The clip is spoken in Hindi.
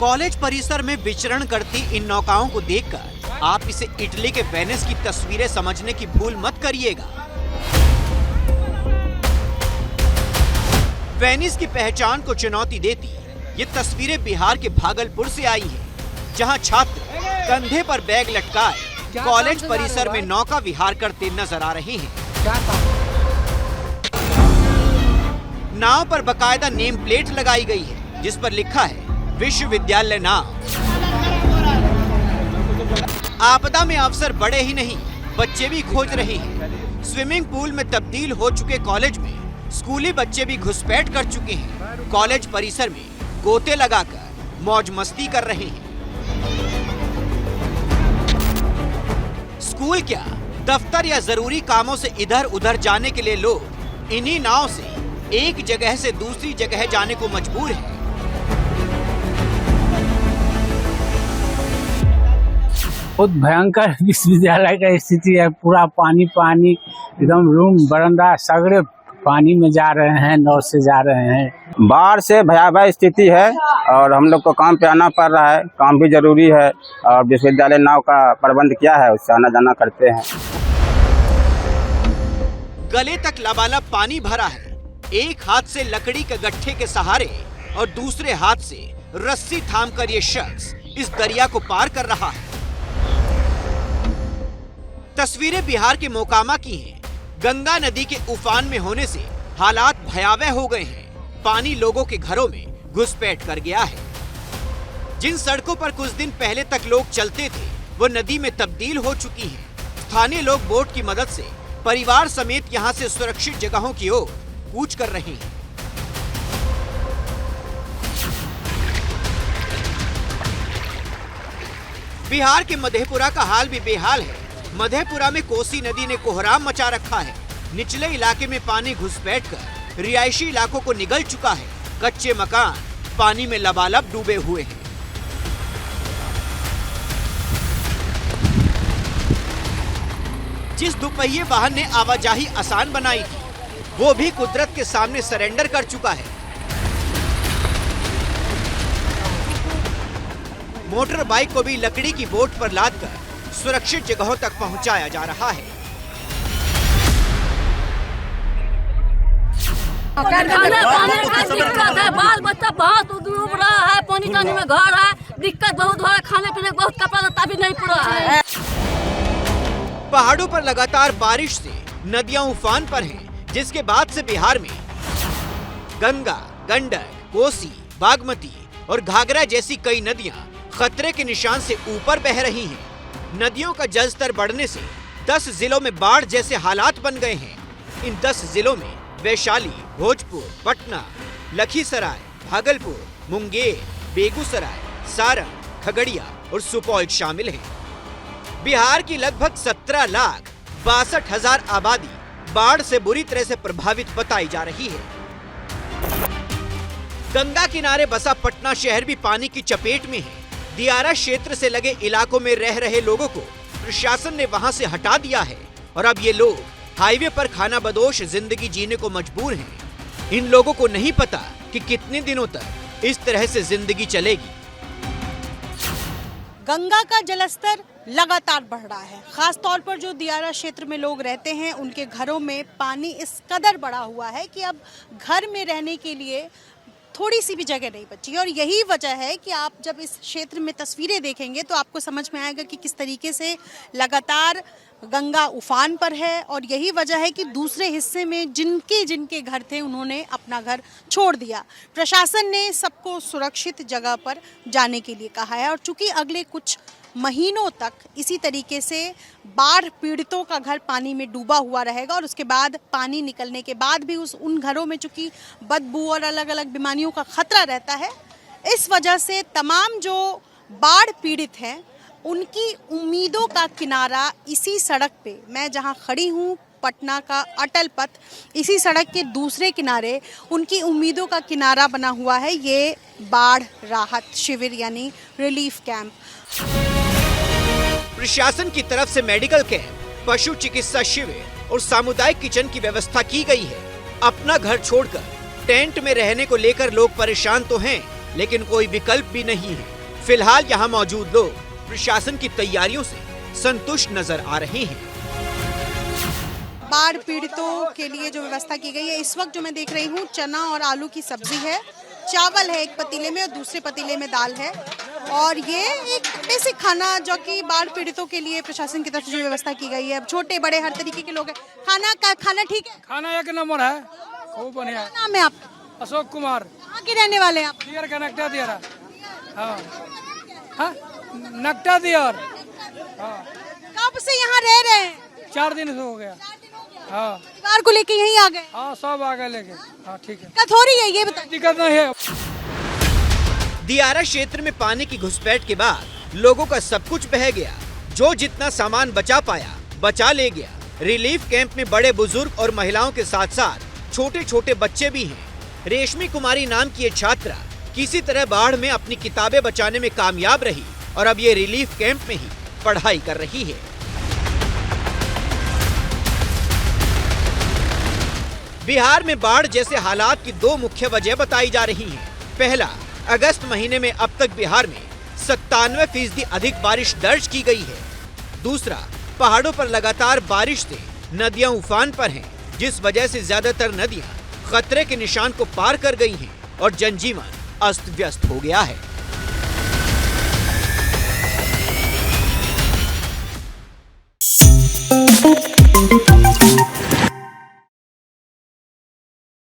कॉलेज परिसर में विचरण करती इन नौकाओं को देखकर आप इसे इटली के वेनिस की तस्वीरें समझने की भूल मत करिएगा। वेनिस की पहचान को चुनौती देती ये तस्वीरें बिहार के भागलपुर से आई हैं, जहां छात्र कंधे पर बैग लटकाए कॉलेज परिसर में नौका विहार करते नजर आ रहे हैं। नाव पर बकायदा नेम प्लेट लगाई गई है जिस पर लिखा है विश्वविद्यालय नाव। आपदा में अफसर बड़े ही नहीं, बच्चे भी खोज रहे हैं। स्विमिंग पूल में तब्दील हो चुके कॉलेज में स्कूली बच्चे भी घुसपैठ कर चुके हैं। कॉलेज परिसर में गोते लगाकर मौज मस्ती कर रहे हैं। स्कूल क्या, दफ्तर या जरूरी कामों से इधर उधर जाने के लिए लोग इन्हीं नाव से एक जगह से दूसरी जगह जाने को मजबूर हैं। बहुत भयंकर विश्वविद्यालय का स्थिति है। पूरा पानी पानी, एकदम रूम बरंडा सगरे पानी में जा रहे हैं, नाव से जा रहे हैं। बाढ़ से भयावह स्थिति है और हम लोग को काम पे आना पड़ रहा है। काम भी जरूरी है और विश्वविद्यालय नाव का प्रबंध किया है, उससे आना जाना करते हैं। गले तक लबालब पानी भरा है। एक हाथ से लकड़ी के गट्ठे के सहारे और दूसरे हाथ से रस्सी थामकर ये शख्स इस दरिया को पार कर रहा है। तस्वीरें बिहार के मोकामा की हैं। गंगा नदी के उफान में होने से हालात भयावह हो गए हैं। पानी लोगों के घरों में घुसपैठ कर गया है। जिन सड़कों पर कुछ दिन पहले तक लोग चलते थे वो नदी में तब्दील हो चुकी हैं। स्थानीय लोग बोट की मदद से परिवार समेत यहां से सुरक्षित जगहों की ओर कूच कर रहे हैं। बिहार के मधेपुरा का हाल भी बेहाल है। मधेपुरा में कोसी नदी ने कोहराम मचा रखा है। निचले इलाके में पानी घुसपैठकर रिहायशी इलाकों को निगल चुका है। कच्चे मकान पानी में लबालब डूबे हुए हैं। जिस दुपहिए वाहन ने आवाजाही आसान बनाई थी वो भी कुदरत के सामने सरेंडर कर चुका है। मोटर बाइक को भी लकड़ी की बोट पर लादकर सुरक्षित जगहों तक पहुंचाया जा रहा है। दिक्कत है, बाल बच्चा बहुत डूब रहा है, पानी टानी में घर है, दिक्कत बहुत हो रहा है, खाने पीने बहुत, कपड़ा लत्ता भी नहीं पूरा है। पहाड़ों पर लगातार बारिश से नदियां उफान पर हैं, जिसके बाद से बिहार में गंगा, गंडक, कोसी, बागमती और घाघरा जैसी कई नदियां खतरे के निशान से ऊपर बह रही हैं। नदियों का जलस्तर बढ़ने से 10 जिलों में बाढ़ जैसे हालात बन गए हैं। इन 10 जिलों में वैशाली, भोजपुर, पटना, लखीसराय, भागलपुर, मुंगेर, बेगूसराय, सारण, खगड़िया और सुपौल शामिल हैं। बिहार की लगभग 17,62,000 आबादी बाढ़ से बुरी तरह से प्रभावित बताई जा रही है। गंगा किनारे बसा पटना शहर भी पानी की चपेट में है। दियारा क्षेत्र से लगे इलाकों में रह रहे लोगों को प्रशासन ने वहां से हटा दिया है और अब ये लोग हाईवे पर खाना बदोश जिंदगी जीने को मजबूर हैं। इन लोगों को नहीं पता कि कितने दिनों तक इस तरह से जिंदगी चलेगी। गंगा का जलस्तर लगातार बढ़ रहा है। खास तौर पर जो दियारा क्षेत्र में लोग रहते हैं उनके घरों में पानी इस कदर बढ़ा हुआ है कि अब घर में रहने के लिए थोड़ी सी भी जगह नहीं बची है। और यही वजह है कि आप जब इस क्षेत्र में तस्वीरें देखेंगे तो आपको समझ में आएगा कि किस तरीके से लगातार गंगा उफान पर है। और यही वजह है कि दूसरे हिस्से में जिनके घर थे उन्होंने अपना घर छोड़ दिया। प्रशासन ने सबको सुरक्षित जगह पर जाने के लिए कहा है और चूंकि अगले कुछ महीनों तक इसी तरीके से बाढ़ पीड़ितों का घर पानी में डूबा हुआ रहेगा और उसके बाद पानी निकलने के बाद भी उन घरों में चूंकि बदबू और अलग अलग बीमारियों का खतरा रहता है, इस वजह से तमाम जो बाढ़ पीड़ित हैं उनकी उम्मीदों का किनारा इसी सड़क पे, मैं जहां खड़ी हूं पटना का अटल पथ, इसी सड़क के दूसरे किनारे उनकी उम्मीदों का किनारा बना हुआ है ये बाढ़ राहत शिविर यानी रिलीफ कैंप। प्रशासन की तरफ से मेडिकल कैंप, पशु चिकित्सा शिविर और सामुदायिक किचन की व्यवस्था की गई है। अपना घर छोड़कर टेंट में रहने को लेकर लोग परेशान तो हैं, लेकिन कोई विकल्प भी नहीं है। फिलहाल यहाँ मौजूद लोग प्रशासन की तैयारियों से संतुष्ट नजर आ रहे हैं। बाढ़ पीड़ितों के लिए जो व्यवस्था की गई है, इस वक्त जो मैं देख रही हूँ चना और आलू की सब्जी है, चावल है एक पतीले में और दूसरे पतीले में दाल है, और ये एक बेसिक खाना जो कि बाढ़ पीड़ितों के लिए प्रशासन की तरफ से जो व्यवस्था की गई है। छोटे बड़े हर तरीके के लोग हैं। खाना ठीक है? खाना एक नंबर है, खूब बढ़िया। क्या नाम है आपका? अशोक कुमार। कहाँ के रहने वाले हैं आप? दियर का नकटा दियर। हाँ हाँ, नकटा दियर। हाँ, कब से यहाँ रह रहे हैं? 4 दिन से हो गया। हाँ, परिवार को लेके यहीं आ गए? हाँ, सब आगे लेके। हाँ, ठीक है। दिक्कत हो रही है ये बताइए। दिक्कत नहीं है। दियारा क्षेत्र में पानी की घुसपैठ के बाद लोगों का सब कुछ बह गया। जो जितना सामान बचा पाया बचा ले गया। रिलीफ कैंप में बड़े बुजुर्ग और महिलाओं के साथ साथ छोटे छोटे बच्चे भी हैं। रेशमी कुमारी नाम की ये छात्रा किसी तरह बाढ़ में अपनी किताबें बचाने में कामयाब रही और अब ये रिलीफ कैंप में ही पढ़ाई कर रही है। बिहार में बाढ़ जैसे हालात की 2 मुख्य वजह बताई जा रही हैं। पहला, अगस्त महीने में अब तक बिहार में 97% अधिक बारिश दर्ज की गई है। दूसरा, पहाड़ों पर लगातार बारिश से नदियां उफान पर हैं, जिस वजह से ज्यादातर नदियां खतरे के निशान को पार कर गई हैं और जनजीवन अस्त व्यस्त हो गया है।